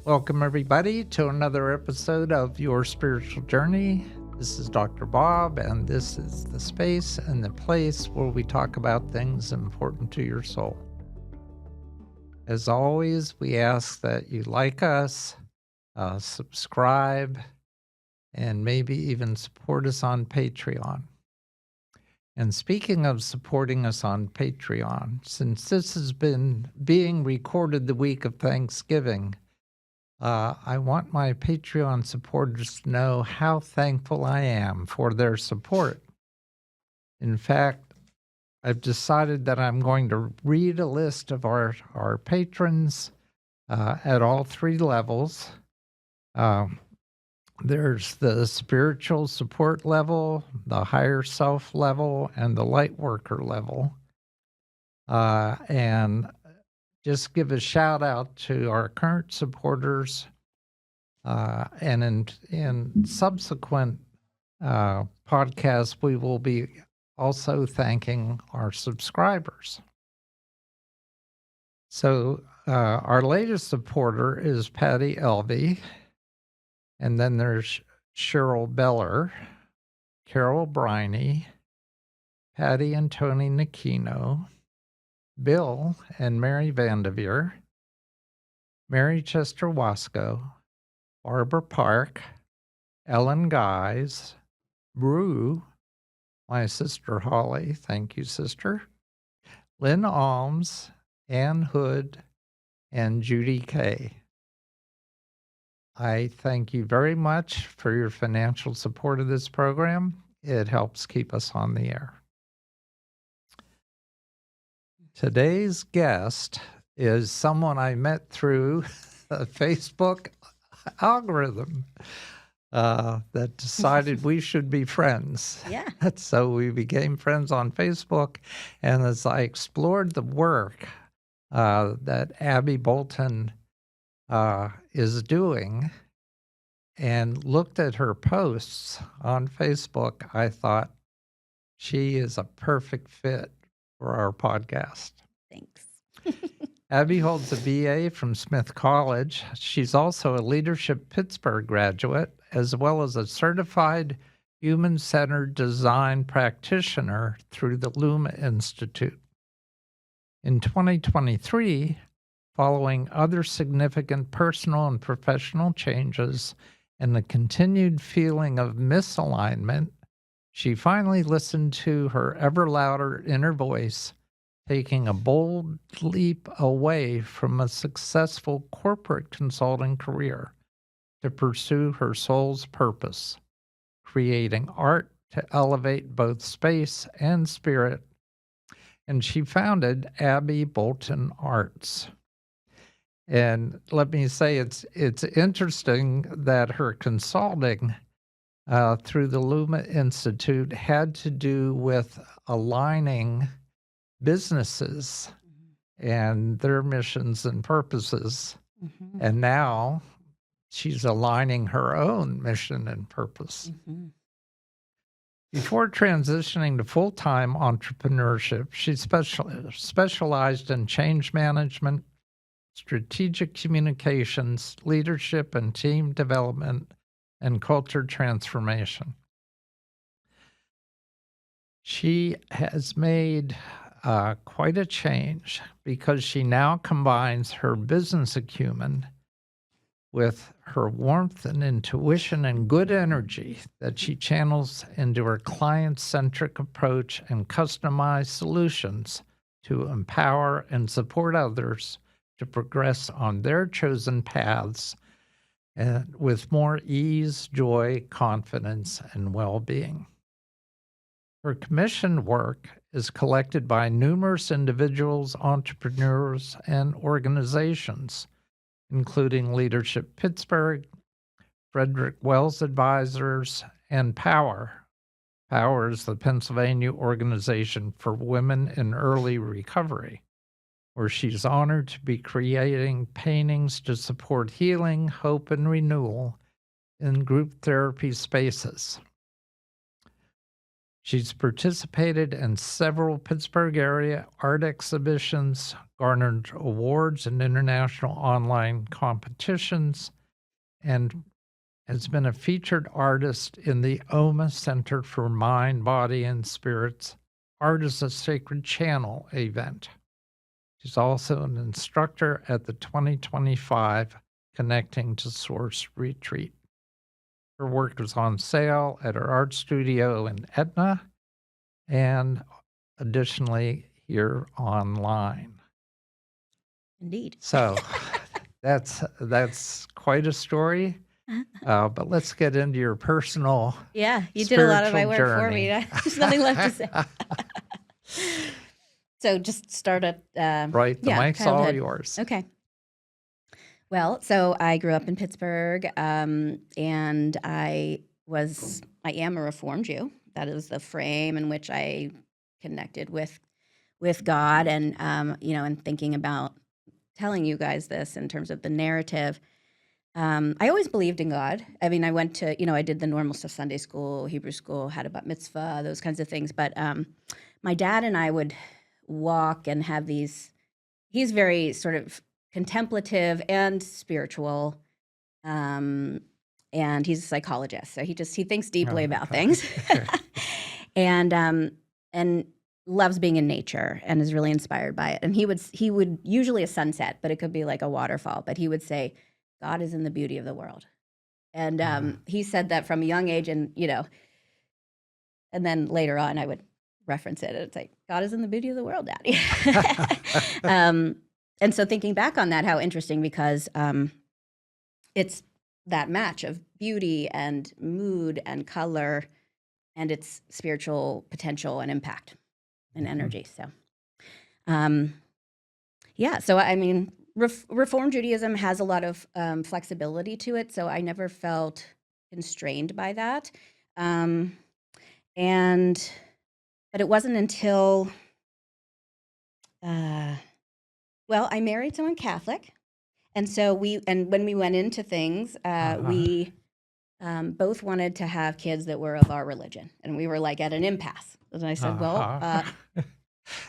Welcome, everybody, to another episode of Your Spiritual Journey. This is Dr. Bob, and this is the space and the place where we talk about things important to your soul. As always, we ask that you like us, subscribe, and maybe even support us on Patreon. And speaking of supporting us on Patreon, since this has been being recorded the week of Thanksgiving, I want my Patreon supporters to know how thankful I am for their support. In fact, I've decided that I'm going to read a list of our patrons at all three levels. There's the spiritual support level, the higher self level, and the light worker level. And just give a shout out to our current supporters, and in subsequent podcasts, we will be also thanking our subscribers. So our latest supporter is Patty Elvey, and then there's Cheryl Beller, Carol Briney, Patty and Tony Nakino, Bill and Mary Vandeveer, Mary Chester Wasco, Barbara Park, Ellen Guys, Brew, my sister Holly, thank you, sister, Lynn Alms, Ann Hood, and Judy Kay. I thank you very much for your financial support of this program. It helps keep us on the air. Today's guest is someone I met through a Facebook algorithm that decided we should be friends. Yeah. So we became friends on Facebook, and as I explored the work that Abby Bolton is doing and looked at her posts on Facebook, I thought she is a perfect fit for our podcast. Thanks. Abby holds a BA from Smith College. She's also a Leadership Pittsburgh graduate, as well as a certified human-centered design practitioner through the Luma Institute. In 2023, following other significant personal and professional changes and the continued feeling of misalignment, she finally listened to her ever louder inner voice, taking a bold leap away from a successful corporate consulting career to pursue her soul's purpose, creating art to elevate both space and spirit. And she founded Abby Bolton Arts. And let me say, it's interesting that her consulting through the Luma Institute had to do with aligning businesses and their missions and purposes. Mm-hmm. And now she's aligning her own mission and purpose. Mm-hmm. Before transitioning to full-time entrepreneurship, she specialized in change management, strategic communications, leadership and team development, and culture transformation. She has made quite a change because she now combines her business acumen with her warmth and intuition and good energy that she channels into her client-centric approach and customized solutions to empower and support others to progress on their chosen paths and with more ease, joy, confidence, and well-being. Her commissioned work is collected by numerous individuals, entrepreneurs, and organizations, including Leadership Pittsburgh, Frederick Wells Advisors, and POWER. POWER is the Pennsylvania Organization for Women in Early Recovery, where she's honored to be creating paintings to support healing, hope, and renewal in group therapy spaces. She's participated in several Pittsburgh area art exhibitions, garnered awards in international online competitions, and has been a featured artist in the OMA Center for Mind, Body, and Spirits Art is a Sacred Channel event. She's also an instructor at the 2025 Connecting to Source retreat. Her work is on sale at her art studio in Etna and additionally here online. Indeed. So that's quite a story. But let's get into your personal Yeah, you did a lot of my work for journey. me. There's nothing left to say. So just start at Right, the mic's all childhood. yours. Okay. Well, so I grew up in Pittsburgh, and I am a Reformed Jew. That is the frame in which I connected with God, and and thinking about telling you guys this in terms of the narrative. I always believed in God. I mean, I went to, I did the normal stuff, Sunday school, Hebrew school, had a bat mitzvah, those kinds of things. But my dad and I would walk and have these, he's very sort of contemplative and spiritual. And he's a psychologist. So he thinks deeply about things. and loves being in nature and is really inspired by it. And he would usually a sunset, but it could be like a waterfall. But he would say, God is in the beauty of the world. And he said that from a young age, and and then later on I would reference it. And it's like, God is in the beauty of the world, Daddy. And so thinking back on that, how interesting, because it's that match of beauty and mood and color and its spiritual potential and impact and energy. So, so I mean, Reform Judaism has a lot of flexibility to it, so I never felt constrained by that. But it wasn't until, I married someone Catholic, and so when we went into things, we both wanted to have kids that were of our religion, and we were like at an impasse. And I said,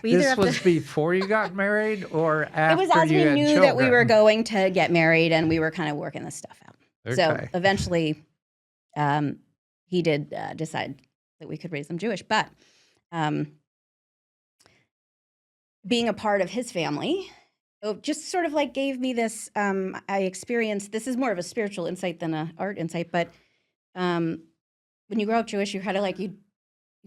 this was before you got married or after? It was as we knew children? That we were going to get married, and we were kind of working this stuff out. Okay. So eventually, he did decide that we could raise them Jewish. But being a part of his family, it just sort of like gave me this, I experienced, this is more of a spiritual insight than an art insight, but when you grow up Jewish, you're kind of like, you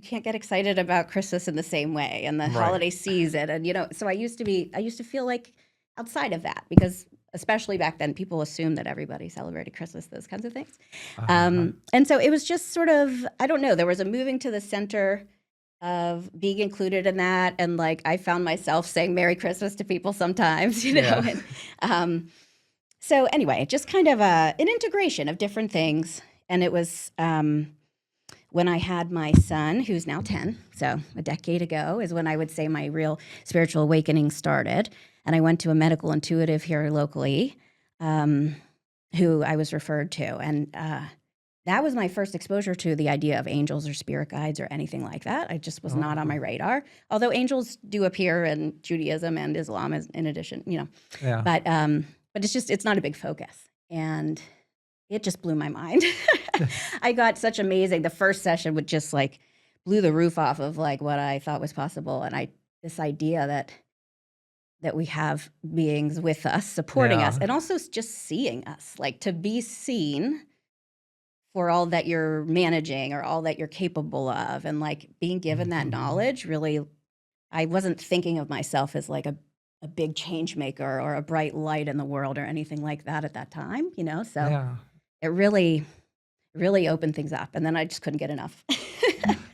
can't get excited about Christmas in the same way and the holiday season. And, so I used to feel like outside of that, because especially back then, people assumed that everybody celebrated Christmas, those kinds of things. And so it was just sort of, I don't know, there was a moving to the center of being included in that. And like, I found myself saying Merry Christmas to people sometimes, And, so anyway, just kind of an integration of different things. And it was when I had my son, who's now 10, so a decade ago, is when I would say my real spiritual awakening started. And I went to a medical intuitive here locally, who I was referred to. And that was my first exposure to the idea of angels or spirit guides or anything like that. I just was not on my radar. Although angels do appear in Judaism and Islam in addition, But it's not a big focus. And it just blew my mind. I got such amazing, the first session would just like blew the roof off of like what I thought was possible. And this idea that we have beings with us, supporting us, and also just seeing us, like to be seen for all that you're managing or all that you're capable of. And like being given that knowledge, really, I wasn't thinking of myself as like a big change maker or a bright light in the world or anything like that at that time, So it really opened things up. And then I just couldn't get enough.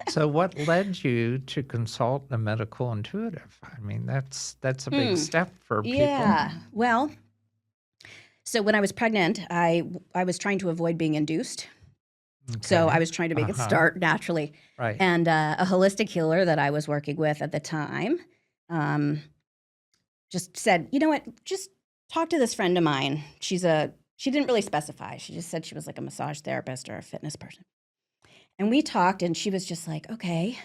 So what led you to consult a medical intuitive? I mean, that's a big step for people. Yeah. Well, so when I was pregnant, I was trying to avoid being induced. Okay. So I was trying to make it start naturally. Right. And a holistic healer that I was working with at the time just said, you know what, just talk to this friend of mine. She didn't really specify. She just said she was like a massage therapist or a fitness person. And we talked, and she was just like, okay,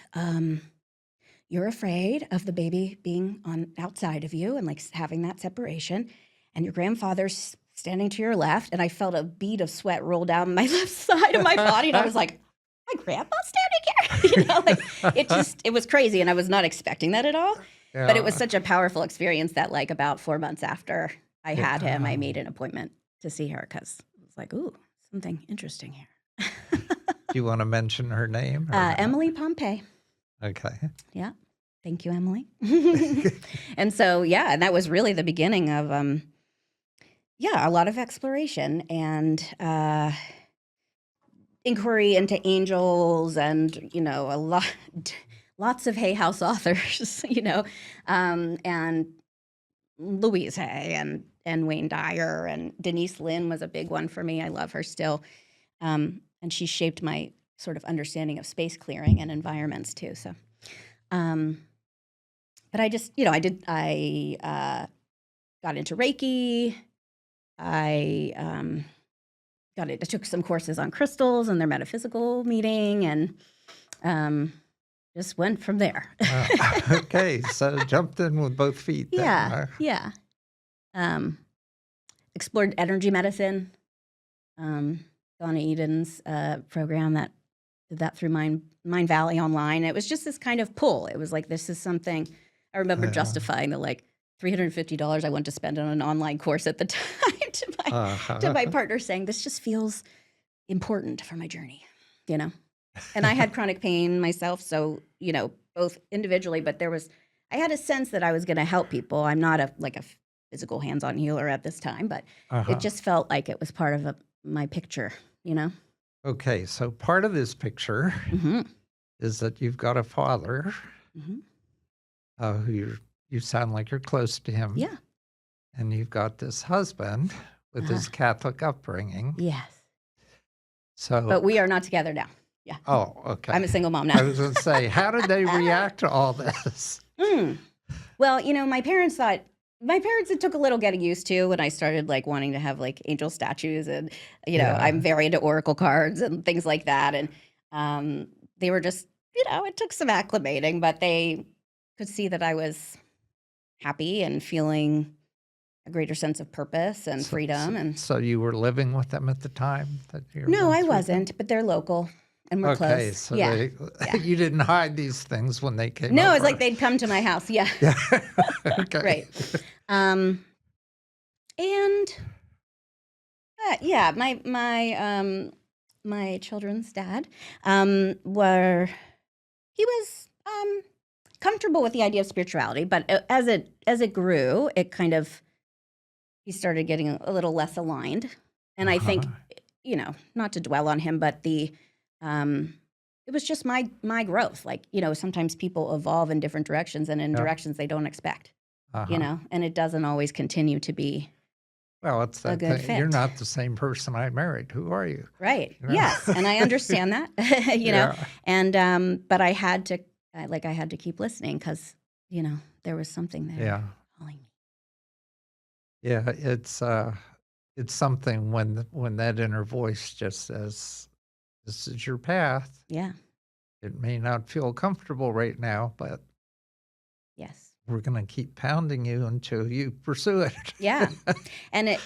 you're afraid of the baby being on outside of you and like having that separation, and your grandfather's standing to your left. And I felt a bead of sweat roll down my left side of my body, and I was like, my grandpa's standing here. Like it was crazy, and I was not expecting that at all. But it was Yeah. such a powerful experience that like about 4 months after I had him, I made Yeah. an appointment to see her because it was like, ooh, something interesting here. Do you want to mention her name or not? Emily Pompey. Okay. Yeah. Thank you, Emily. And so, yeah, and that was really the beginning of, a lot of exploration and inquiry into angels and, lots of Hay House authors, and Louise Hay and Wayne Dyer and Denise Lynn was a big one for me. I love her still. And she shaped my sort of understanding of space clearing and environments too. So, but I just, I got into Reiki. I I took some courses on crystals and their metaphysical meaning, and just went from there. Okay, so jumped in with both feet then, Yeah, huh? yeah. Explored energy medicine. Donna Eden's program that did that through Mind Valley online. It was just this kind of pull. It was like, this is something I remember Yeah. justifying the like $350 I wanted to spend on an online course at the time to my partner, saying this just feels important for my journey, And I had chronic pain myself, so both individually, but I had a sense that I was going to help people. I'm not a physical hands-on healer at this time, but it just felt like it was part of my picture, Okay, so part of this picture Mhm. is that you've got a father Mhm. who you sound like you're close to him. Yeah. And you've got this husband with his Catholic upbringing. Yes. So, But we are not together now. Yeah. oh, okay. I'm a single mom now. I was going to say, how did they react to all this? Well, my parents, it took a little getting used to when I started like wanting to have like angel statues, and Yeah. I'm very into oracle cards and things like that, and they were just, it took some acclimating, but they could see that I was happy and feeling a greater sense of purpose and freedom. And So you were living with them at the time that you no, went I through wasn't, but they're local and we're Okay, close. so Yeah. you didn't hide these things when they came No, over. it's like they'd come to my house. Yeah. Yeah. Okay. Right. And yeah, my children's dad he was comfortable with the idea of spirituality, but as it grew, it kind of he started getting a little less aligned. And I think, not to dwell on him, but it was just my growth. Like, sometimes people evolve in different directions and in Yeah. directions they don't expect, Uh-huh. and it doesn't always continue to be Well, it's a that good thing. You're fit. not the same person I married. Who are you? Right. You know? Yes. And I understand that, Yeah. and, but I had to, I had to keep listening because, there was something there Yeah. calling me. Yeah. It's something when that inner voice just says, "This is your path." Yeah. It may not feel comfortable right now, but Yes. we're going to keep pounding you until you pursue it. Yeah. And it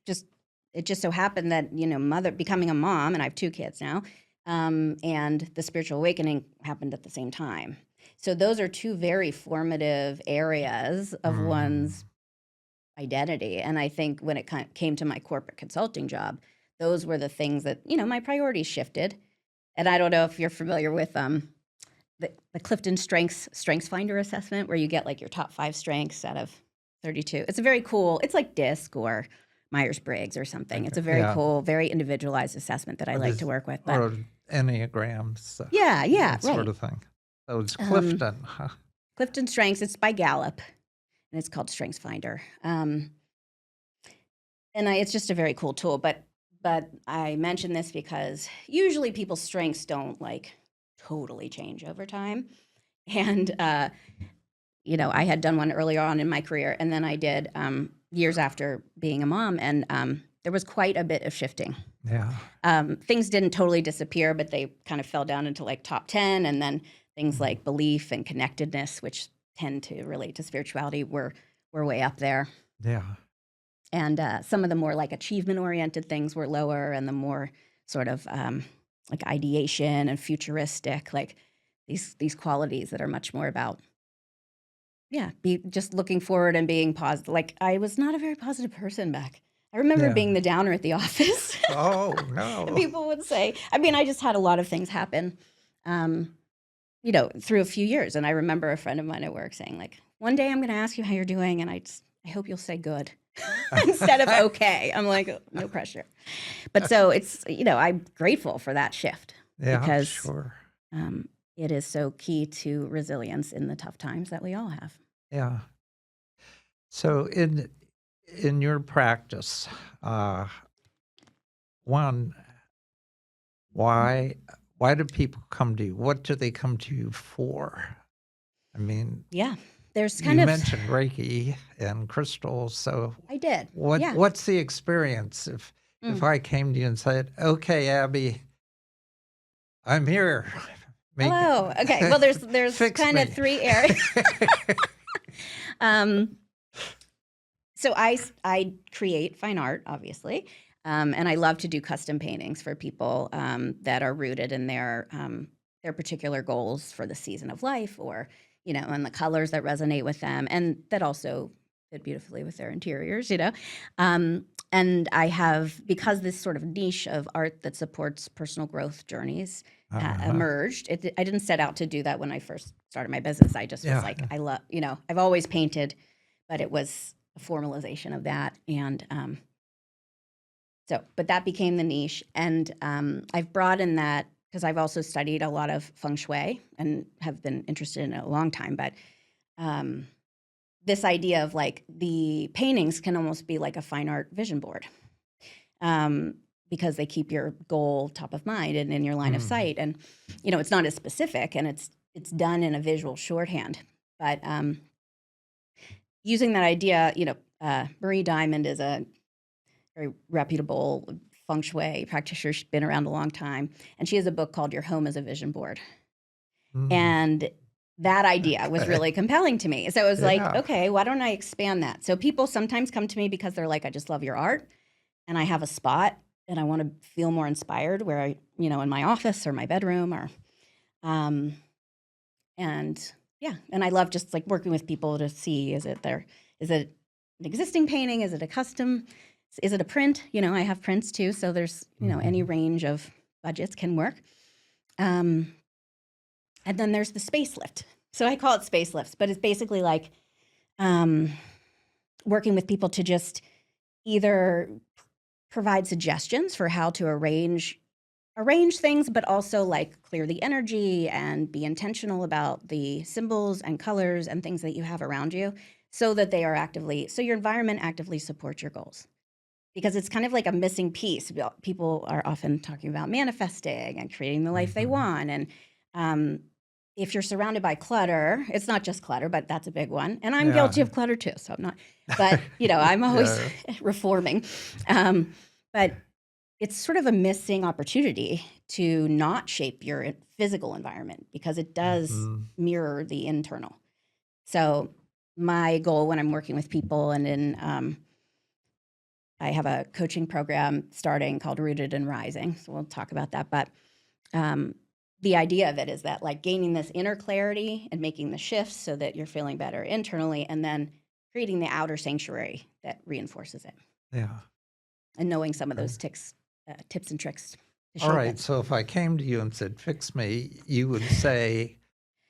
just so happened that, becoming a mom, and I have 2 kids now, and the spiritual awakening happened at the same time. So those are 2 very formative areas of one's identity. And I think when it came to my corporate consulting job, those were the things that, my priorities shifted. And I don't know if you're familiar with the Clifton Strengths Finder assessment, where you get like your top 5 strengths out of 32. It's a very cool, it's like DISC or Myers-Briggs or something. It's a very Yeah. cool, very individualized assessment that I like to work with. But Or Enneagrams. yeah, That right. sort of thing. So it's Clifton. Huh? Clifton Strengths, it's by Gallup, and it's called Strengths Finder. And it's just a very cool tool. But I mention this because usually people's strengths don't like totally change over time. And I had done one earlier on in my career, and then I did years after being a mom, and there was quite a bit of shifting. Yeah. Things didn't totally disappear, but they kind of fell down into like top 10. And then things like belief and connectedness, which tend to relate to spirituality, were way up there. Yeah. And some of the more like achievement-oriented things were lower, and the more sort of like ideation and futuristic, like these qualities that are much more about, be just looking forward and being positive. Like I was not a very positive person back. I remember Yeah. being the downer at the office. Oh, no. People would say, I mean, I just had a lot of things happen, through a few years. And I remember a friend of mine at work saying, like, one day I'm going to ask you how you're doing, and I hope you'll say good instead of okay. I'm like, "Oh, no pressure." But so it's, I'm grateful for that shift Yeah, because sure. it is so key to resilience in the tough times that we all have. Yeah. So in your practice, one, why do people come to you? What do they come to you for? I mean, Yeah. There's you kind of, mentioned Reiki and crystals, so I did. Yeah. what's the experience if I came to you and said, "Okay, Abby, I'm here. Hello. Okay. Well, there's Fix kind of me." 3 areas. So I create fine art, obviously, and I love to do custom paintings for people that are rooted in their particular goals for the season of life, or and the colors that resonate with them, and that also fit beautifully with their interiors. And I have, because this sort of niche of art that supports personal growth journals emerged. I didn't set out to do that when I first started my business. I just was like, I love, I've always painted, but it was a formalization of that. And but that became the niche. And I've broadened that because I've also studied a lot of feng shui and have been interested in it a long time. But this idea of like the paintings can almost be like a fine art vision board. Because they keep your goal top of mind and in your line of sight. And, it's not as specific, and it's done in a visual shorthand. But using that idea, Marie Diamond is a very reputable feng shui practitioner. She's been around a long time. And she has a book called Your Home as a Vision Board. And that idea was really compelling to me. So it was like, okay, why don't I expand that? So people sometimes come to me because they're like, I just love your art, and I have a spot and I want to feel more inspired where I, in my office or my bedroom, or, and I love just like working with people to see, is it an existing painting? Is it a custom? Is it a print? I have prints too. So there's, any range of budgets can work. And then there's the space lift. So I call it space lifts, but it's basically like, working with people to just either provide suggestions for how to arrange things, but also like clear the energy and be intentional about the symbols and colors and things that you have around you, so that they are so your environment actively supports your goals. Because it's kind of like a missing piece. People are often talking about manifesting and creating the life they want. And if you're surrounded by clutter, it's not just clutter, but that's a big one. And I'm guilty of clutter too, so I'm not. But, I'm always reforming. But it's sort of a missing opportunity to not shape your physical environment, because it does mirror the internal. So my goal when I'm working with people, and I have a coaching program starting called Rooted and Rising, so we'll talk about that. But the idea of it is that like gaining this inner clarity and making the shifts so that you're feeling better internally, and then creating the outer sanctuary that reinforces it. Yeah. And knowing some of those tips and tricks to shape All right. it. So if I came to you and said, "Fix me," you would say,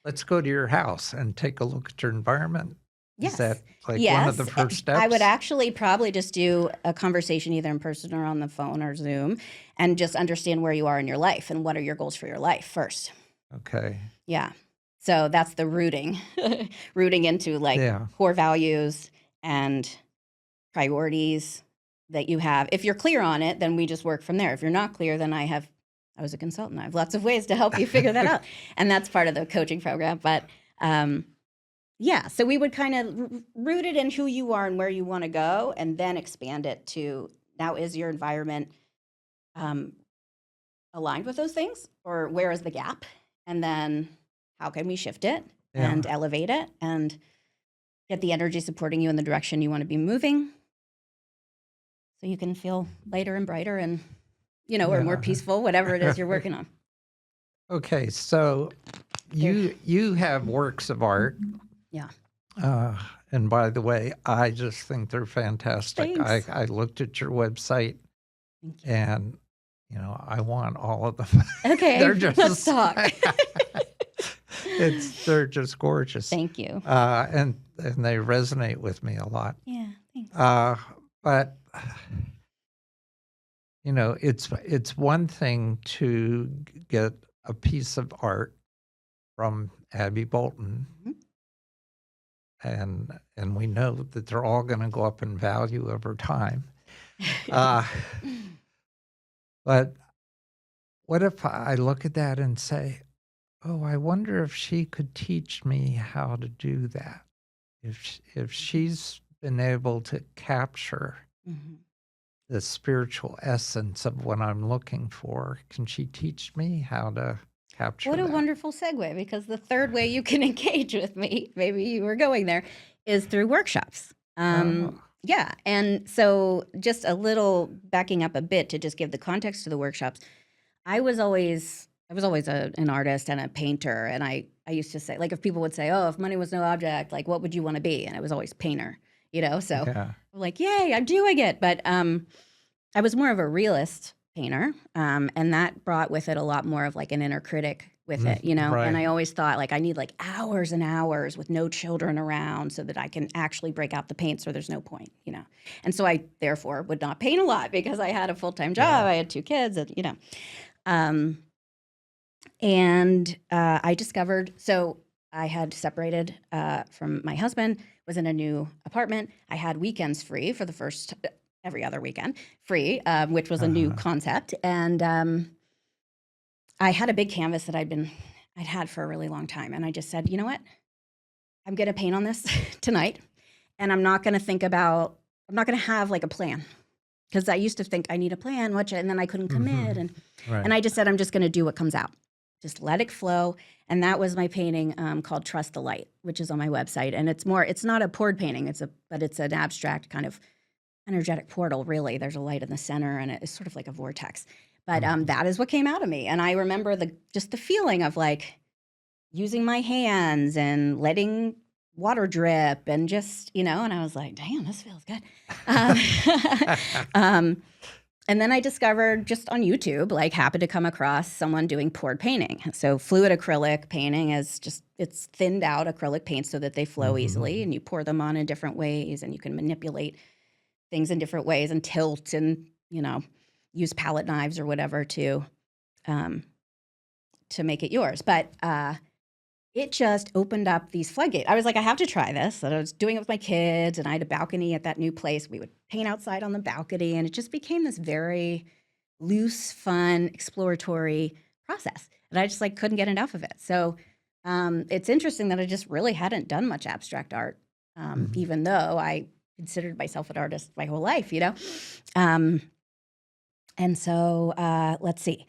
"Let's go to your house and take a look at your environment." Yes. Is that like one Yes. of the first steps? I would actually probably just do a conversation either in person or on the phone or Zoom, and just understand where you are in your life and what are your goals for your life first. Okay. Yeah. So that's the rooting into like core values and priorities that you have. If you're clear on it, then we just work from there. If you're not clear, then I was a consultant. I have lots of ways to help you figure that out. And that's part of the coaching program. But so we would kind of root it in who you are and where you want to go, and then expand it to now is your environment aligned with those things, or where is the gap? And then how can we shift it and elevate it and get the energy supporting you in the direction you want to be moving, so you can feel lighter and brighter and, or more peaceful, whatever it is you're working on. Okay, so you have works of art. Yeah. And by the way, I just think they're fantastic. Thanks. I looked at your website, Thank you. and I want all of them. Okay, They're just let's talk. they're just gorgeous. Thank you. And they resonate with me a lot. Yeah, thanks. But it's one thing to get a piece of art from Abby Bolton, and we know that they're all going to go up in value over time. But what if I look at that and say, oh, I wonder if she could teach me how to do that. If she's been able to capture the spiritual essence of what I'm looking for, can she teach me how to capture What a that? wonderful segue, because the third way you can engage with me, maybe you were going there, is through workshops. Yeah, and so just a little backing up a bit to just give the context to the workshops. I was always an artist and a painter, and I used to say, like, if people would say, oh, if money was no object, like, what would you want to be? And I was always painter, so I'm like, yay, I'm doing it. But I was more of a realist painter, and that brought with it a lot more of like an inner critic with it, Right. And I always thought, like, I need like hours and hours with no children around so that I can actually break out the paints, or there's no point, And so I therefore would not paint a lot because I had a full-time job, I had 2 kids, and I discovered, so I had separated from my husband, was in a new apartment. I had weekends free for the first, every other weekend free, which was a new concept. And I had a big canvas that I'd had for a really long time. And I just said, you know what? I'm going to paint on this tonight. And I'm not going to have like a plan. Because I used to think I need a plan, and then I couldn't commit. And I just said, I'm just going to do what comes out. Just let it flow. And that was my painting called Trust the Light, which is on my website. And it's not a poured painting, but it's an abstract kind of energetic portal, really. There's a light in the center, and it's sort of like a vortex. But that is what came out of me. And I remember just the feeling of like using my hands and letting water drip and just, and I was like, damn, this feels good. And then I discovered just on YouTube, like happened to come across someone doing poured painting. So fluid acrylic painting is it's thinned out acrylic paint so that they flow easily, and you pour them on in different ways, and you can manipulate things in different ways and tilt and, use palette knives or whatever to make it yours. But it just opened up these floodgates. I was like, I have to try this. And I was doing it with my kids, and I had a balcony at that new place. We would paint outside on the balcony, and it just became this very loose, fun, exploratory process. And I just like couldn't get enough of it. So it's interesting that I just really hadn't done much abstract art, even though I considered myself an artist my whole life, And so let's see.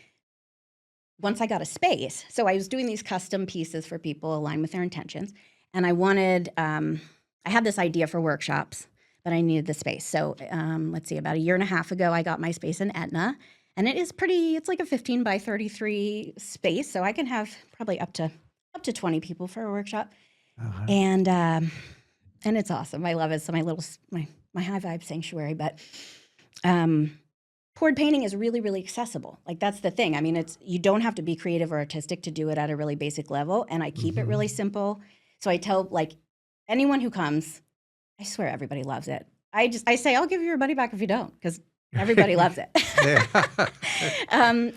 Once I got a space, so I was doing these custom pieces for people aligned with their intentions. And I wanted, I had this idea for workshops, but I needed the space. So let's see, about a year and a half ago, I got my space in Etna. And it's like a 15 by 33 space. So I can have probably up to 20 people for a workshop. And it's awesome. I love it. So my high vibe sanctuary, but poured painting is really, really accessible. Like, that's the thing. I mean, you don't have to be creative or artistic to do it at a really basic level. And I keep it really simple. So I tell like anyone who comes, I swear everybody loves it. I say, I'll give you your money back if you don't, because everybody loves it.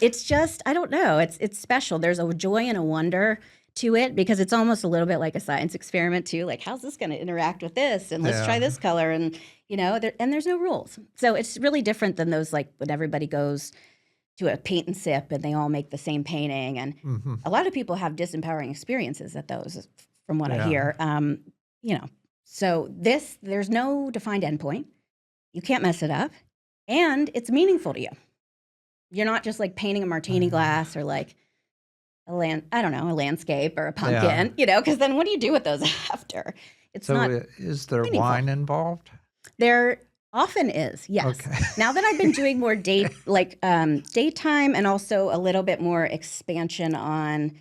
It's just, I don't know. It's special. There's a joy and a wonder to it, because it's almost a little bit like a science experiment too. Like, how's this going to interact with this? And let's try this color. And, and there's no rules. So it's really different than those, like when everybody goes to a paint and sip and they all make the same painting. And a lot of people have disempowering experiences at those, from what I hear. So there's no defined endpoint. You can't mess it up. and it's meaningful to you. You're not just like painting a martini glass or like a landscape or a pumpkin, because then what do you do with those after? It's not. So is there meaningful. wine involved? There often is, yes. Okay. Now that I've been doing more daytime and also a little bit more expansion on,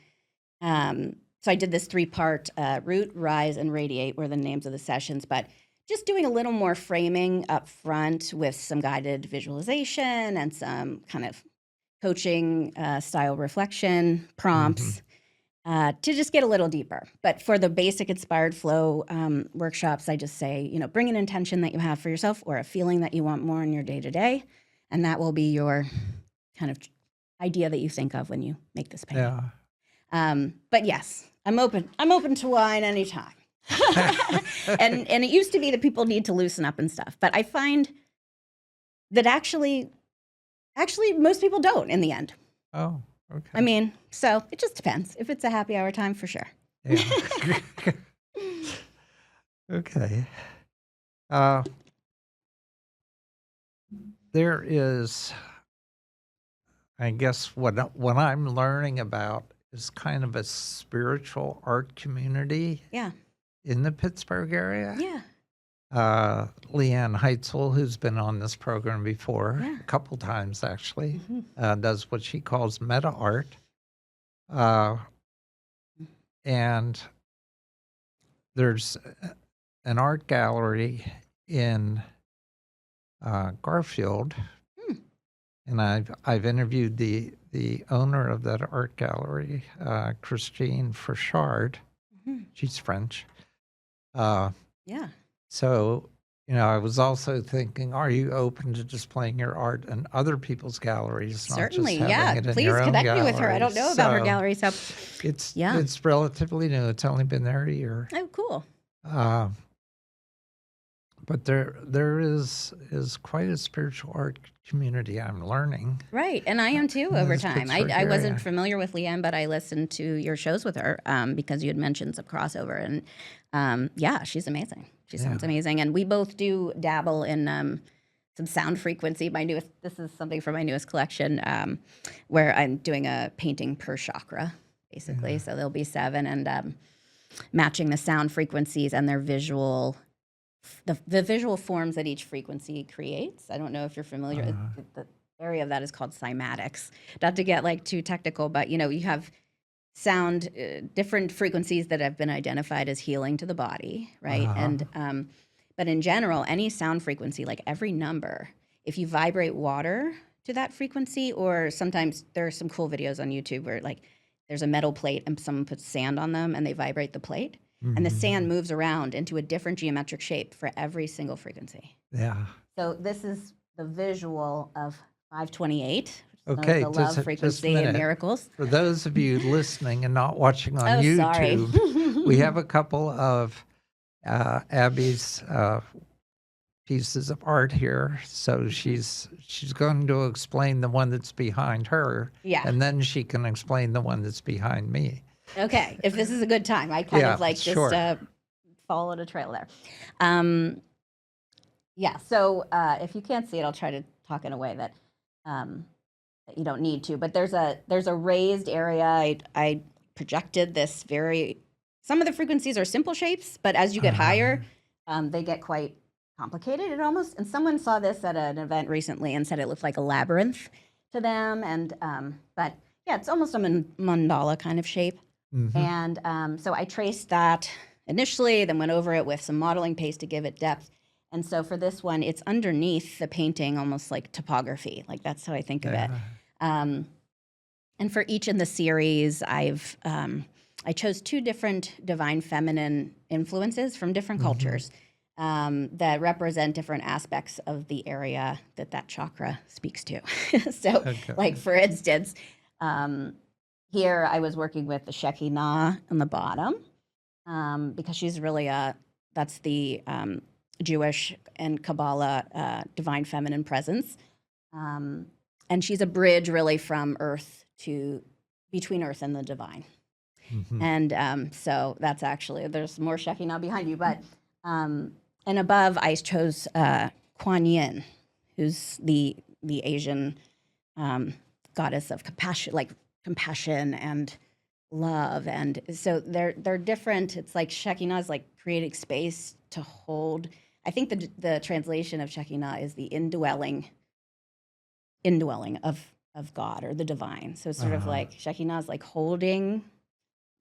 so I did this 3-part root, rise, and radiate were the names of the sessions, but just doing a little more framing up front with some guided visualization and some kind of coaching style reflection prompts to just get a little deeper. But for the basic inspired flow workshops, I just say, bring an intention that you have for yourself or a feeling that you want more in your day-to-day, and that will be your kind of idea that you think of when you make this painting. Yeah. But yes, I'm open to wine anytime. and it used to be that people need to loosen up and stuff, but I find that actually most people don't in the end. Oh, okay. I mean, so it just depends. If it's a happy hour time, for sure. Yeah. Okay. There is, I guess, what I'm learning about is kind of a spiritual art community Yeah. in the Pittsburgh area. Yeah. Leanne Heitzel, who's been on this program before, Yeah. a couple times actually, Mm-hmm. does what she calls meta art. And there's an art gallery in Garfield, and I've interviewed the owner of that art gallery, Christine Fauchard. She's French. Yeah. So, I was also thinking, are you open to displaying your art in other people's galleries? Certainly, not just having it in Please your own connect me with her. I gallery? don't know about her gallery, so It's relatively new. It's only been there a year. Oh, cool. But there is quite a spiritual art community I'm learning. Right, and I am too over this time. Pittsburgh I wasn't area. familiar with Leanne, but I listened to your shows with her because you had mentioned some crossover, and yeah, she's amazing. She sounds amazing, and we both do dabble in some sound frequency. This is something from my newest collection where I'm doing a painting per chakra, basically. Yeah. So there'll be 7, and matching the sound frequencies and their visual. The visual forms that each frequency creates. I don't know if you're familiar. The area of that is called cymatics. Not to get like too technical, but you have sound, different frequencies that have been identified as healing to the body, right? And but in general, any sound frequency, like every number, if you vibrate water to that frequency, or sometimes there are some cool videos on YouTube where like there's a metal plate and someone puts sand on them and they vibrate the plate. And the sand moves around into a different geometric shape for every single frequency. Yeah. So this is the visual of 528, which is Okay, known as the love just a frequency and minute. miracles. For those of you listening and not watching on Oh, sorry. YouTube, we have a couple of Abby's pieces of art here. So she's going to explain the one that's behind her, Yeah. and then she can explain the one that's behind me. Okay, if this is a good time, I kind of like sure. just followed a trail there. Yeah, so if you can't see it, I'll try to talk in a way that you don't need to. But there's a raised area. I projected this some of the frequencies are simple shapes, but as you get higher, they get quite complicated and someone saw this at an event recently and said it looked like a labyrinth to them. And but yeah, it's almost a mandala kind of shape. And so I traced that initially, then went over it with some modeling paste to give it depth. And so for this one, it's underneath the painting, almost like topography. Like that's how I think of it. And for each in the series, I chose 2 different divine feminine influences from different cultures that represent different aspects of the area that chakra speaks to. So, like for instance, here I was working with the shekhinah on the bottom because she's really that's the Jewish and Kabbalah divine feminine presence. And she's a bridge really from between earth and the divine. And so that's actually, there's more shekhinah behind you, but, and above I chose Kuan Yin, who's the Asian goddess of compassion and love, and so they're different. It's like Shekhinah is like creating space to hold. I think the translation of Shekhinah is the indwelling of God or the divine. So it's sort of like Shekhinah is like holding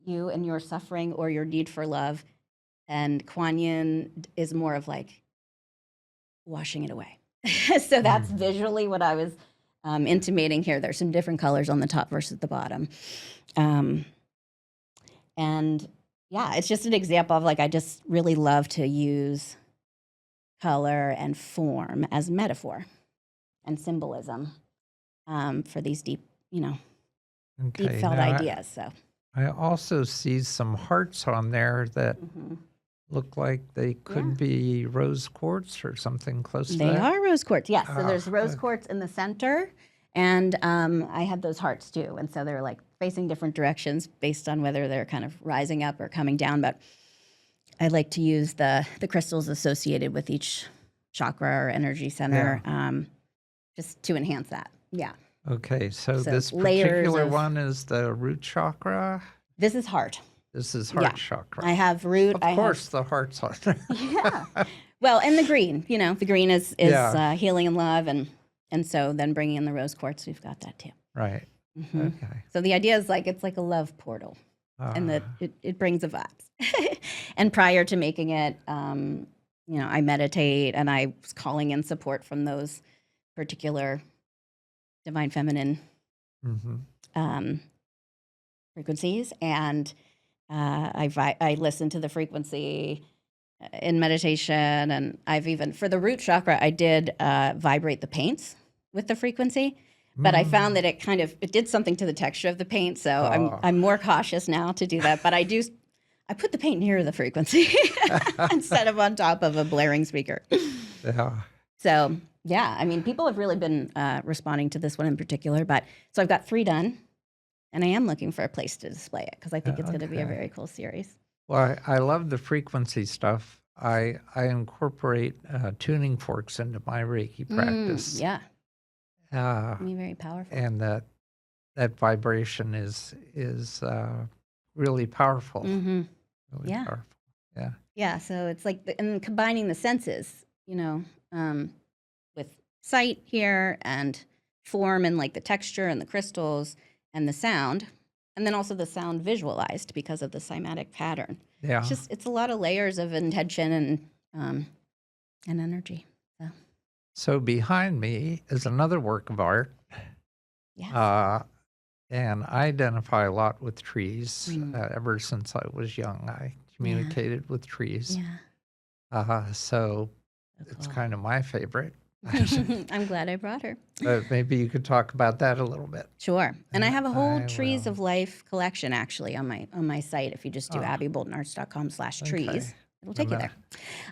you and your suffering or your need for love, and Kuan Yin is more of like washing it away. So that's visually what I was intimating here. There's some different colors on the top versus the bottom. And yeah, it's just an example of like, I just really love to use color and form as metaphor and symbolism for these deep Okay. felt Now, ideas. So I also see some hearts on there that look like they could be rose quartz or something close to they that. are rose quartz. Yes. So there's rose okay. quartz in the center, and I had those hearts too. And so they're like facing different directions based on whether they're kind of rising up or coming down. But I like to use the crystals associated with each chakra or energy center just to enhance that. Yeah. Okay, so So this layers particular of- one is the root chakra. This is heart. This is heart chakra. I have root. Of course, the heart's on there. Yeah. Well, and the green, the green is healing and love, and so then bringing in the rose quartz, we've got that too. Right. Okay. So the idea is like it's like a love portal, and that it brings the vibes. And prior to making it, I meditate, and I was calling in support from those particular divine feminine frequencies, and I listen to the frequency in meditation, and I've even, for the root chakra, I did vibrate the paints with the frequency, but I found that it did something to the texture of the paint, so I'm more cautious now to do that, but I put the paint near the frequency instead of on top of a blaring speaker. Yeah. So yeah, I mean, people have really been responding to this one in particular, so I've got 3 done. And I am looking for a place to display it because I think it's going to be a very cool series. Well, I love the frequency stuff. I incorporate tuning forks into my Reiki practice. Yeah. Can be very powerful. And that vibration is really powerful. Really powerful. Yeah. Yeah. So it's like, and combining the senses, with sight here and form and like the texture and the crystals and the sound, and then also the sound visualized because of the cymatic pattern. Yeah. It's a lot of layers of intention and energy. So behind me is another work of art. Yes. And I identify a lot with trees. Ever since I was young, I communicated with trees. Yeah. So it's kind of my favorite. I'm glad I brought her. But maybe you could talk about that a little bit. Sure. And I have a whole I Trees will. of Life collection actually on my site. If you just do abbyboltonarts.com/trees, Okay. it'll take you there.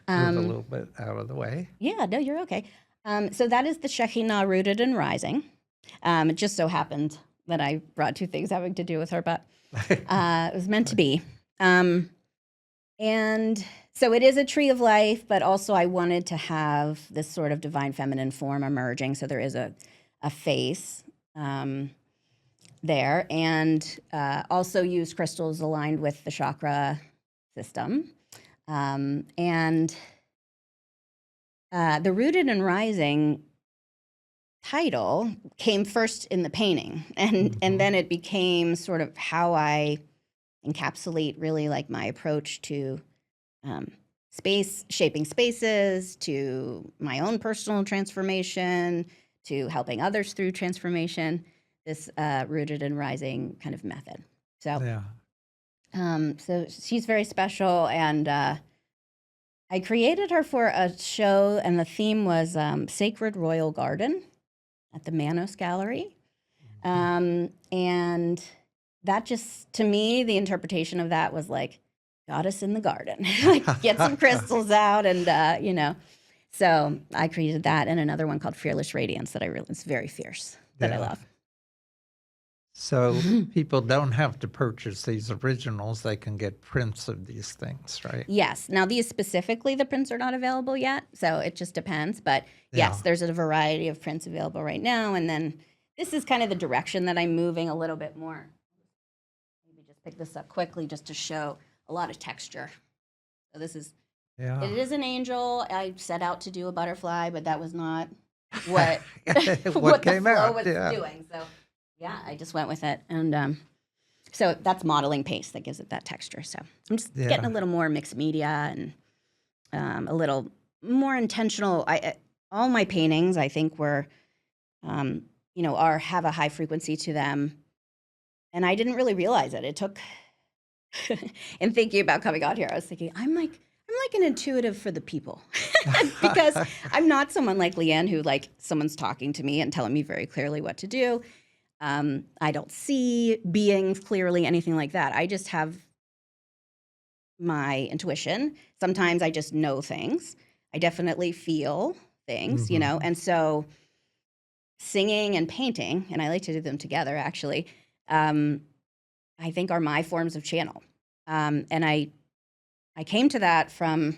Move a little bit out of the way. Yeah, no, you're okay. So that is the Shekhinah Rooted and Rising. It just so happened that I brought 2 things having to do with her, but it was meant to be. And so it is a tree of life, but also I wanted to have this sort of divine feminine form emerging. So there is a face there, and also use crystals aligned with the chakra system. And the Rooted and Rising title came first in the painting, and then it became sort of how I encapsulate really like my approach to shaping spaces, to my own personal transformation, to helping others through transformation, this Rooted and Rising kind of method. So, so she's very special, and I created her for a show, and the theme was Sacred Royal Garden at the Manos Gallery. And that just, to me, the interpretation of that was like, goddess in the garden. Like, get some crystals out, and, So I created that, and another one called Fearless Radiance that I realized is very fierce, that I love. So people don't have to purchase these originals. They can get prints of these things, right? Yes. Now, these specifically, the prints are not available yet, so it just depends. But Yeah. yes, there's a variety of prints available right now. And then this is kind of the direction that I'm moving a little bit more. Maybe just pick this up quickly just to show a lot of texture. So this is, Yeah. it is an angel. I set out to do a butterfly, but that was not what What the came flow out, was yeah. doing. So yeah, I just went with it. And so that's modeling paste that gives it that texture. So I'm just getting a little more mixed media and a little more intentional. All my paintings, I think, were, have a high frequency to them, and I didn't really realize it. It took, in thinking about coming out here, I was thinking, I'm like an intuitive for the people, because I'm not someone like Leanne who, like, someone's talking to me and telling me very clearly what to do. I don't see beings clearly, anything like that. I just have my intuition. Sometimes I just know things. I definitely feel things, and so singing and painting, and I like to do them together, actually, I think are my forms of channel. And I came to that from,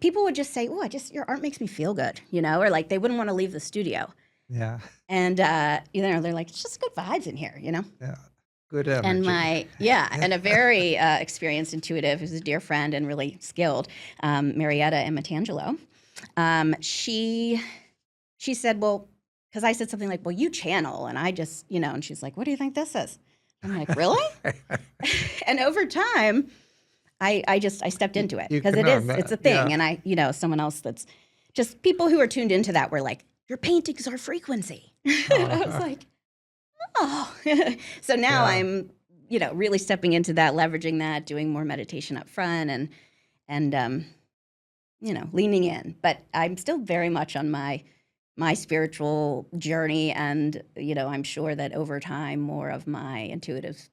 people would just say, oh, your art makes me feel good, or like they wouldn't want to leave the studio. Yeah. And, they're like, it's just good vibes in here, Yeah. Good energy. And and a very experienced intuitive, who's a dear friend and really skilled, Marietta Immatangelo. She said, well, because I said something like, well, you channel, and I just, and she's like, what do you think this is? I'm like, really? And over time, I stepped into it, because it's a thing. Yeah. And I, someone else that's just, people who are tuned into that were like, your paintings are frequency. And I was like, oh. So now I'm, really stepping into that, leveraging that, doing more meditation up front and leaning in. But I'm still very much on my spiritual journey, and, I'm sure that over time more of my intuitive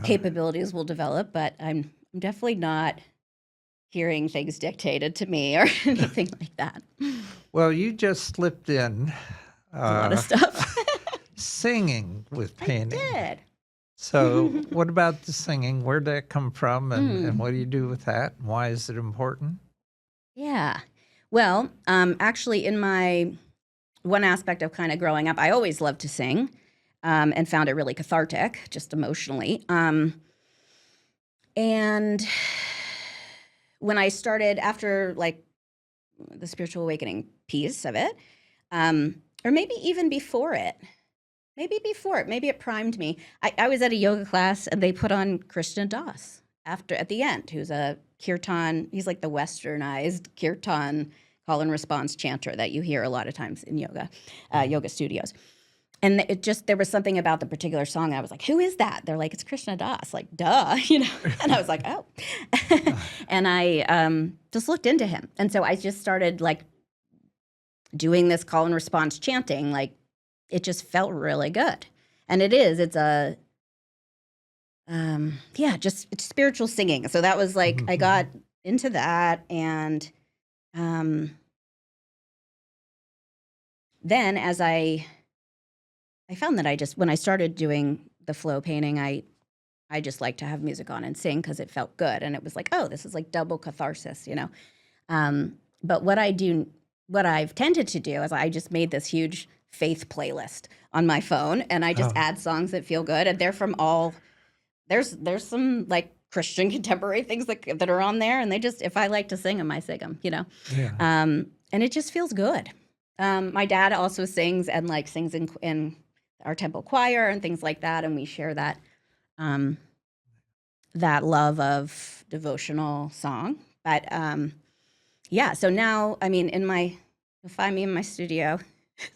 capabilities will develop, but I'm definitely not hearing things dictated to me or anything like that. Well, you just slipped in A lot of stuff. singing with painting. I did. So what about the singing? Where'd that come from, and what do you do with that? And why is it important? Yeah. Well, actually, in my one aspect of kind of growing up, I always loved to sing, and found it really cathartic, just emotionally. And when I started, after like the spiritual awakening piece of it, or maybe even before it, maybe it primed me. I was at a yoga class, and they put on Krishna Das at the end, who's a kirtan. He's like the westernized kirtan call and response chanter that you hear a lot of times in yoga studios. And there was something about the particular song. I was like, who is that? They're like, it's Krishna Das. Like, duh, And I was like, oh. And I just looked into him. And so I just started like doing this call and response chanting. Like, it just felt really good. And it's it's spiritual singing. So that was like, I got into that. And then as I found that when I started doing the flow painting, I just like to have music on and sing, because it felt good. And it was like, oh, this is like double catharsis, But what I've tended to do is I just made this huge faith playlist on my phone, and I just add songs that feel good. And they're from there's some like Christian contemporary things that are on there. And they just, if I like to sing them, I sing them, Yeah. And it just feels good. My dad also sings, and like sings in our temple choir and things like that, and we share that that love of devotional song. But so now, I mean, you'll find me in my studio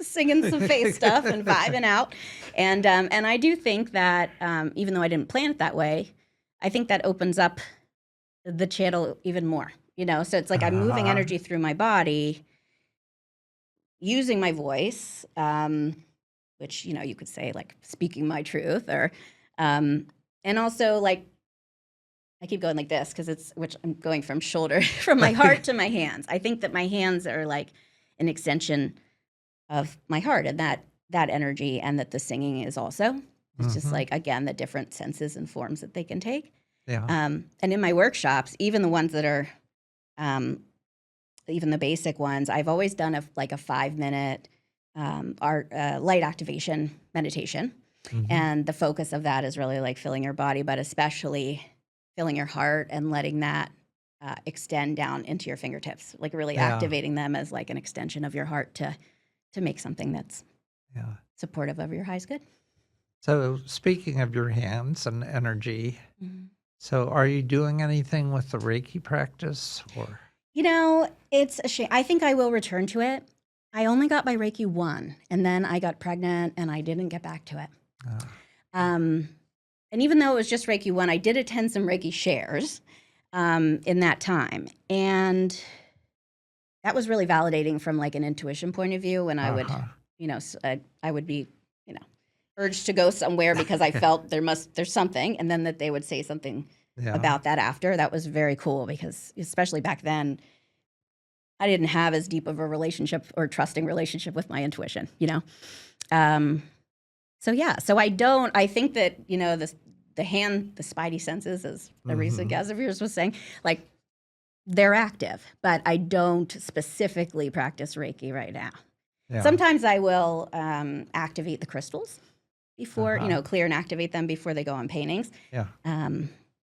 singing some faith stuff and vibing out, and I do think that even though I didn't plan it that way, I think that opens up the channel even more. So it's like I'm moving energy through my body, using my voice, which, you could say like speaking my truth, or, and also like, I keep going like this which I'm going from from my heart to my hands. I think that my hands are like an extension of my heart, and that energy, and that the singing is also. It's just Mhm. like, again, the different senses and forms that they can take. Yeah. And in my workshops, even the ones that are, even the basic ones, I've always done like a 5-minute art light activation meditation. Mhm. And the focus of that is really like filling your body, but especially filling your heart and letting that extend down into your fingertips, like really Yeah. activating them as like an extension of your heart to make something that's Yeah. supportive of your highest good. So speaking of your hands and energy, Mhm. so are you doing anything with the Reiki practice or? You know, it's a shame. I think I will return to it. I only got my Reiki 1, and then I got pregnant, and I didn't get back to it. Uh, Um, and even though it was just Reiki 1, I did attend some Reiki shares in that time. And that was really validating from like an intuition point of view when I would, uh-huh. I would be, you know, urged to go somewhere because I felt there's something, and then that they would say something Yeah. about that after. That was very cool because especially back then, I didn't have as deep of a relationship or trusting relationship with my intuition, you know? So yeah, so I think that, the spidey senses, as a recent Mhm. guest of yours was saying, like they're active, but I don't specifically practice Reiki right now. Yeah. Sometimes I will activate the crystals before, Uh-huh. clear and activate them before they go on paintings. Yeah.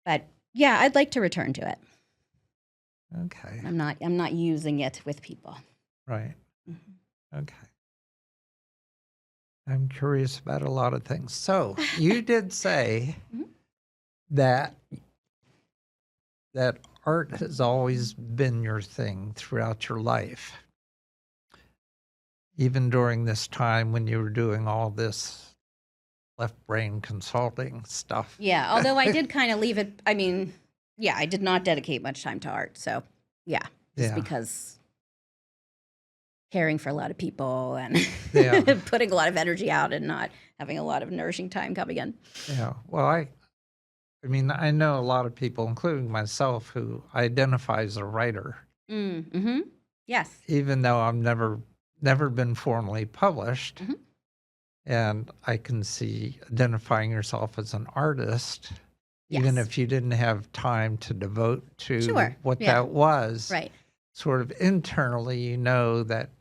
But yeah, I'd like to return to it. Okay. I'm not using it with people. Right. Mhm. Okay. I'm curious about a lot of things. So you did say Mhm. that art has always been your thing throughout your life, even during this time when you were doing all this left brain consulting stuff. Yeah, although I did kind of leave it. I mean, yeah, I did not dedicate much time to art. So, yeah, just Yeah. because caring for a lot of people and Yeah. putting a lot of energy out and not having a lot of nourishing time coming in. Yeah. Well, I mean, I know a lot of people, including myself, who identify as a writer, Mm-hmm. Yes. even though I've never been formally published. Mhm. And I can see identifying yourself as an artist, even Yes. if you didn't have time to devote to Sure. what Yeah. that was, Right. sort of internally, you know that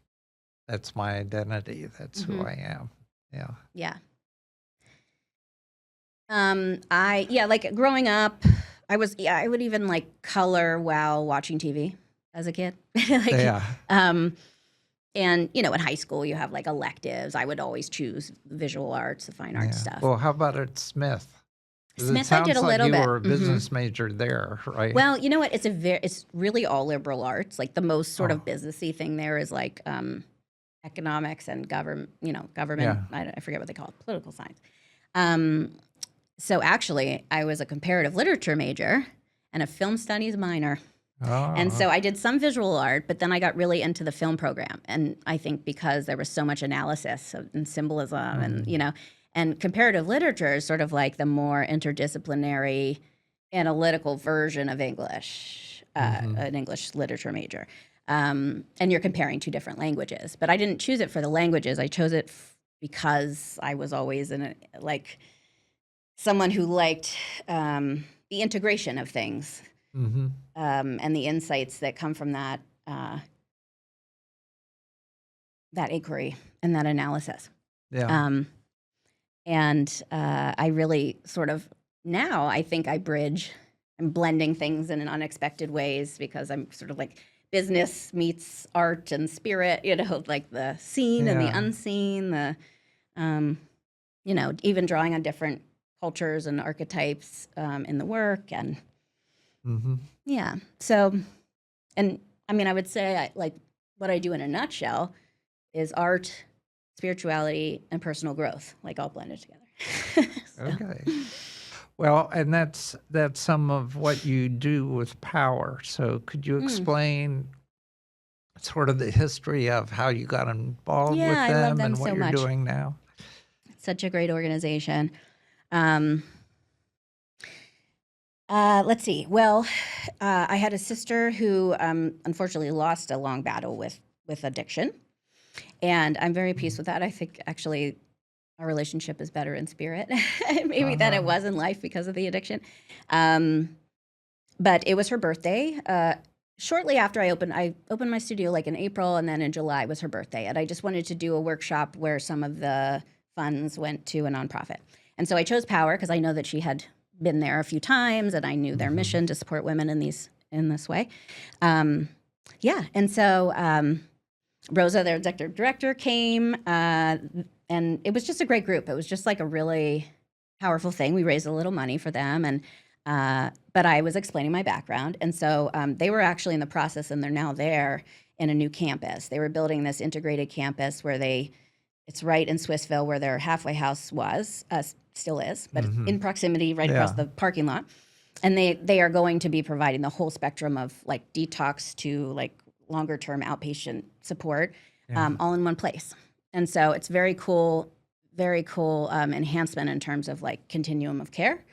that's my identity. That's who Mm-hmm. I am. Yeah. Yeah. Like growing up, I would even like color while watching TV as a kid. like, Yeah. um, And, in high school, you have like electives. I would always choose visual arts, the fine arts Yeah. stuff. Well, how about at Smith? 'Cause it Smith, I did a sounds like little you bit. were a Hmm. business major there, right? Well, you know what? It's really all liberal arts. Like the most sort Oh, of businessy thing there is like economics and government. yeah. I forget what they call it, political science. Um, so actually, I was a comparative literature major and a film studies minor. And Oh. so I did some visual art, but then I got really into the film program. And I think because there was so much analysis and symbolism and, Mm. and comparative literature is sort of like the more interdisciplinary analytical version of English, Mhm. an English literature major. And you're comparing two different languages. But I didn't choose it for the languages. I chose it because I was always like someone who liked the integration of things Mhm. and the insights that come from that inquiry and that analysis. Yeah. Um, and I really sort of now I think I'm blending things in unexpected ways because I'm sort of like business meets art and spirit, like the seen and the Yeah. unseen, um, even drawing on different cultures and archetypes in the work. And Mhm. yeah, so, and I mean, I would say like what I do in a nutshell is art, spirituality, and personal growth, like all blended together. So, Okay. Well, and that's some of what you do with power. So could you mm, explain sort of the history of how you got involved yeah, with I love them them and what so you're much. doing now? Such a great organization. Um, let's see. Well, I had a sister who unfortunately lost a long battle with addiction, and I'm very Mm. peace with that. I think actually our relationship is better in spirit, maybe than it Uh-huh. was in life because of the addiction. Um, but it was her birthday. Shortly after I opened my studio like in April, and then in July was her birthday. And I just wanted to do a workshop where some of the funds went to a nonprofit. And so I chose Power because I know that she had been there a few times, and I knew their mission to support women in this way. Yeah, and so Rosa, their executive director, came, and it was just a great group. It was just like a really powerful thing. We raised a little money for them, and but I was explaining my background, and so they were actually in the process, and they're now there in a new campus. They were building this integrated campus where it's right in Swissville where their halfway house was, still is, but it's in proximity right across Yeah. the parking lot. And they are going to be providing the whole spectrum of like detox to like longer term outpatient support, Yeah. all in one place. And so it's very cool enhancement in terms of like continuum of care.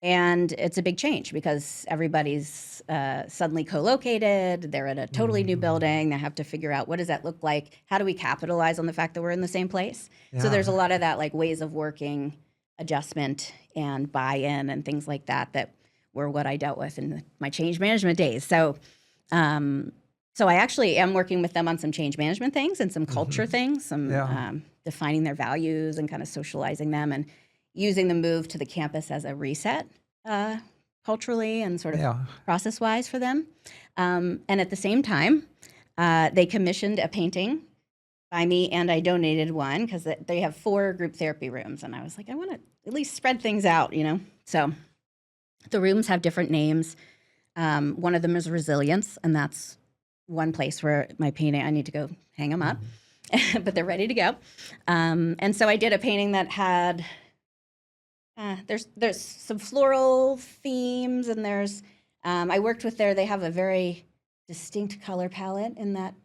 And it's a big change because everybody's suddenly co-located. They're in a totally new building. They have to figure out, what does that look like? How do we capitalize on the fact that we're in the same place? So there's a Yeah. lot of that like ways of working adjustment and buy-in and things like that were what I dealt with in my change management days. So so I actually am working with them on some change management things and some culture things, some Yeah. defining their values and kind of socializing them, and using the move to the campus as a reset culturally and sort of Yeah. process-wise for them. And at the same time, they commissioned a painting by me, and I donated one because they have 4 group therapy rooms. And I was like, I want to at least spread things out, you know? So the rooms have different names. One of them is resilience, and that's one place where my painting, I need to go hang them up, but they're ready to go. And so I did a painting that had, there's some floral themes, and there's, I worked with they have a very distinct color palette in that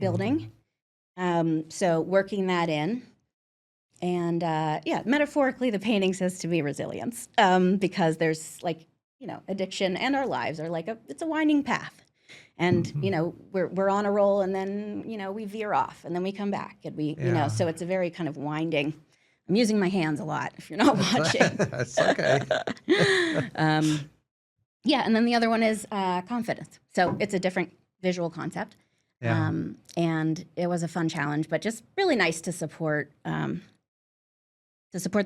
building. So working that in. And yeah, metaphorically, the painting says to be resilience, because there's like, you know, addiction and our lives are like it's a winding path. And, you know, we're on a roll, and then, you know, we veer off, and then we come back, and we, you know, so it's a very kind of winding. I'm using my hands a lot if you're not watching. That's okay. Yeah, and then the other one is confidence. So it's a different visual concept. Yeah. And it was a fun challenge, but just really nice to support the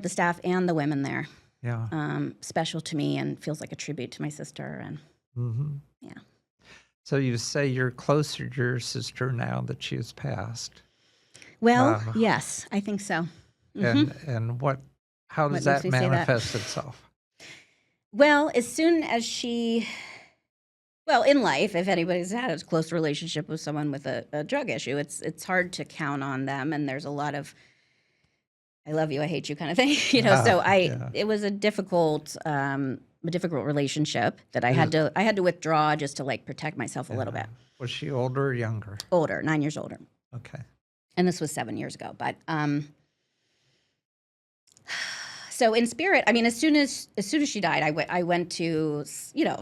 staff and the women there. Yeah. Special to me, and feels like a tribute to my sister. And yeah. So you say you're closer to your sister now that she has passed. Well, yes, I think so. And how does What makes that me say that? manifest itself? Well, as soon as well, in life, if anybody's had a close relationship with someone with a drug issue, it's hard to count on them, and there's a lot of I love you, I hate you kind of thing, you know. So it was a difficult relationship that I had to withdraw just to like protect myself a little bit. Was she older or younger? Older, 9 years older. Okay. And this was 7 years ago. But so in spirit, I mean, as soon as she died, I went to, you know,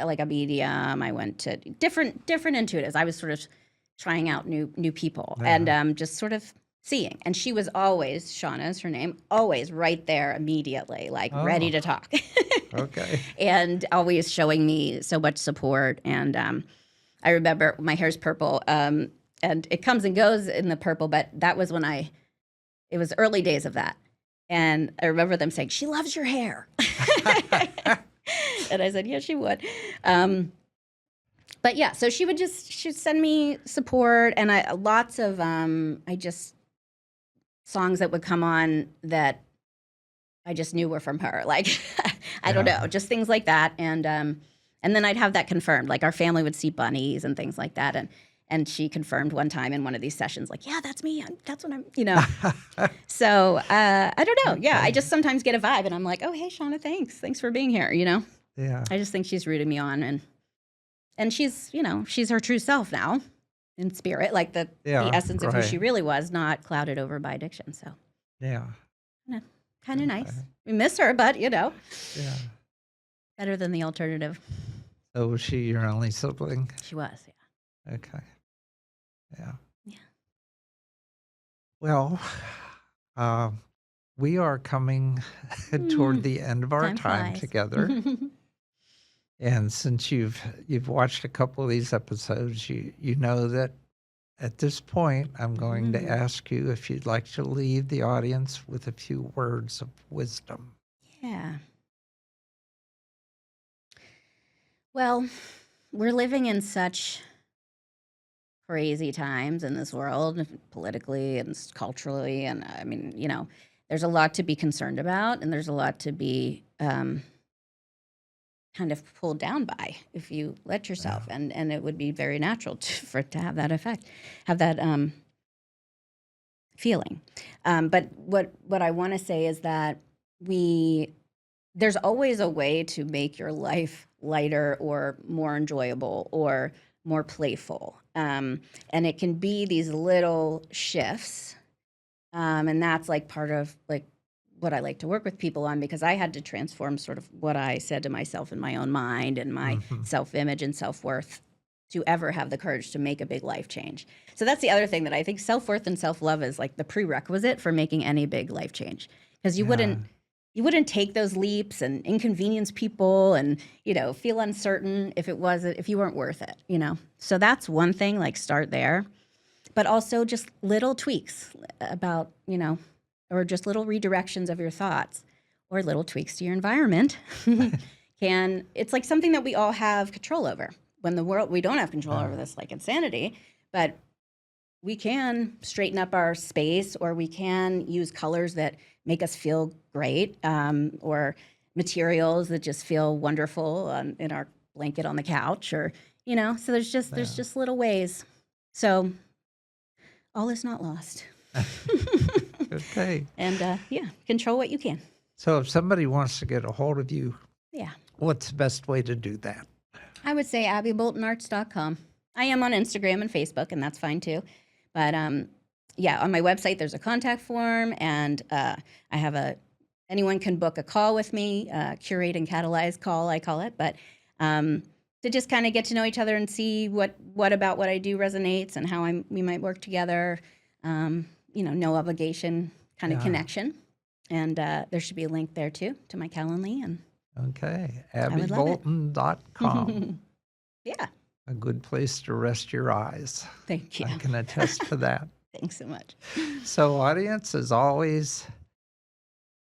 like a medium. I went to different intuitives. I was sort of trying out new people, and just sort of seeing. And she was always, Shauna is her name, always right there immediately, like ready to talk. Okay. And always showing me so much support. And I remember my hair's purple, and it comes and goes in the purple, but that was when it was early days of that. And I remember them saying, she loves your hair. And I said, yeah, she would. But yeah, so she'd send me support, and lots of, songs that would come on that I just knew were from her. Like, I don't know, just things like that. And then I'd have that confirmed. Like, our family would see bunnies and things like that. And she confirmed one time in one of these sessions, like, yeah, that's me. That's what I'm, you know. So I don't know. Yeah, I just sometimes get a vibe, and I'm like, oh, hey, Shauna, thanks for being here, you know. Yeah. I just think she's rooted me on, and she's, you know, she's her true self now in spirit, like the essence of who she really was, not clouded over by addiction. So yeah, kind of nice. We miss her, but, you know, better than the alternative. So was she your only sibling? She was, yeah. Okay. Yeah. Yeah. Well, we are coming toward the end of our Time time flies. together. And since you've watched a couple of these episodes, you know that at this point, I'm going to ask you if you'd like to leave the audience with a few words of wisdom. Yeah. Well, we're living in such crazy times in this world, politically and culturally. And I mean, there's a lot to be concerned about, and there's a lot to be kind of pulled down by if you let yourself. And it would be very natural for it to have that effect, have that feeling. But what I want to say is that there's always a way to make your life lighter or more enjoyable or more playful. And it can be these little shifts. And that's like part of like what I like to work with people on, because I had to transform sort of what I said to myself in my own mind and my self-image and self-worth to ever have the courage to make a big life change. So that's the other thing that I think self-worth and self-love is like the prerequisite for making any big life change. Because you wouldn't take those leaps and inconvenience people and, feel uncertain if you weren't worth it, So that's one thing, like start there. But also just little tweaks about, or just little redirections of your thoughts or little tweaks to your environment it's like something that we all have control over. When we don't have control over this, like insanity, but we can straighten up our space, or we can use colors that make us feel great, or materials that just feel wonderful in our blanket on the couch, or, so there's just little ways. So all is not lost. Okay. And control what you can. So if somebody wants to get a hold of you, what's the best way to do that? I would say abbyboltonarts.com. I am on Instagram and Facebook, and that's fine too. But on my website, there's a contact form, and I have anyone can book a call with me, curate and catalyze call, I call it. But to just kind of get to know each other and see what about what I do resonates and how we might work together. No obligation kind of connection. And there should be a link there too to my Calendly. And okay, abbybolton.com. Yeah. A good place to rest your eyes. Thank you. I can attest to that. Thanks so much. So audience, as always,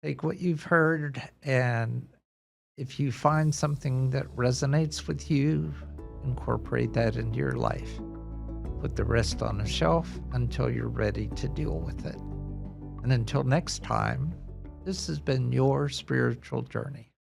take what you've heard, and if you find something that resonates with you, incorporate that into your life. Put the rest on a shelf until you're ready to deal with it. And until next time, this has been your spiritual journey.